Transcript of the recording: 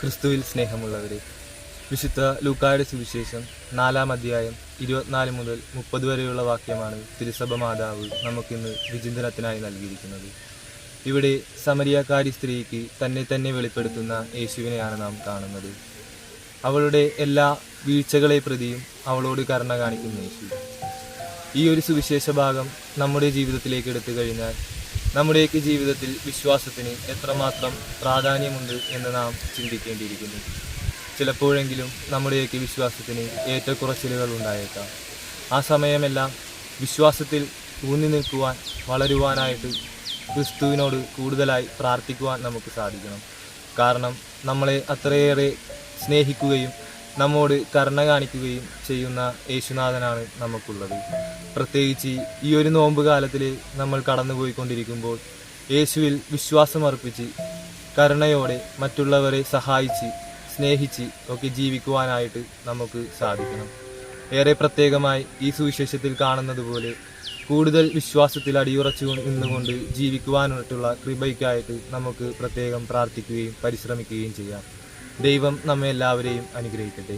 ക്രിസ്തുവിൽ സ്നേഹമുള്ളവരെ, വിശുദ്ധ ലൂക്കായുടെ സുവിശേഷം 4-ാം അധ്യായം 24 മുതൽ 30 വരെയുള്ള വാക്യമാണ് തിരുസഭ മാതാവ് നമുക്കിന്ന് വിചിന്തനത്തിനായി നൽകിയിരിക്കുന്നത്. ഇവിടെ സമരിയാക്കാരി സ്ത്രീക്ക് തന്നെ വെളിപ്പെടുത്തുന്ന യേശുവിനെയാണ് നാം കാണുന്നത്. അവളുടെ എല്ലാ വീഴ്ചകളെ പ്രതിയും അവളോട് കരുണ കാണിക്കുന്ന യേശു. ഈ ഒരു സുവിശേഷ ഭാഗം നമ്മുടെ ജീവിതത്തിലേക്ക് എടുത്തു കഴിഞ്ഞാൽ നമ്മുടെയൊക്കെ ജീവിതത്തിൽ വിശ്വാസത്തിന് എത്രമാത്രം പ്രാധാന്യമുണ്ട് എന്ന് നാം ചിന്തിക്കേണ്ടിയിരിക്കുന്നു. ചിലപ്പോഴെങ്കിലും നമ്മുടെയൊക്കെ വിശ്വാസത്തിന് ഏറ്റക്കുറച്ചിലുകൾ ഉണ്ടായേക്കാം. ആ സമയമെല്ലാം വിശ്വാസത്തിൽ ഊന്നി നിൽക്കുവാൻ, വളരുവാനായിട്ട് ക്രിസ്തുവിനോട് കൂടുതലായി പ്രാർത്ഥിക്കുവാൻ നമുക്ക് സാധിക്കണം. കാരണം നമ്മളെ അത്രയേറെ സ്നേഹിക്കുകയും നമ്മോട് കരുണ കാണിക്കുകയും ചെയ്യുന്ന യേശുനാഥനാണ് നമുക്കുള്ളത്. പ്രത്യേകിച്ച് ഈ ഒരു നോമ്പ് കാലത്തിൽ നമ്മൾ കടന്നുപോയിക്കൊണ്ടിരിക്കുമ്പോൾ യേശുവിൽ വിശ്വാസമർപ്പിച്ച് കരുണയോടെ മറ്റുള്ളവരെ സഹായിച്ച് സ്നേഹിച്ച് ഒക്കെ ജീവിക്കുവാനായിട്ട് നമുക്ക് സാധിക്കണം. ഏറെ പ്രത്യേകമായി ഈ സുവിശേഷത്തിൽ കാണുന്നത് പോലെ കൂടുതൽ വിശ്വാസത്തിൽ അടിയുറച്ചു നിന്നുകൊണ്ട് ജീവിക്കുവാനായിട്ടുള്ള കൃപയ്ക്കായിട്ട് നമുക്ക് പ്രത്യേകം പ്രാർത്ഥിക്കുകയും പരിശ്രമിക്കുകയും ചെയ്യാം. ദൈവം നമ്മെ എല്ലാവരെയും അനുഗ്രഹിക്കട്ടെ.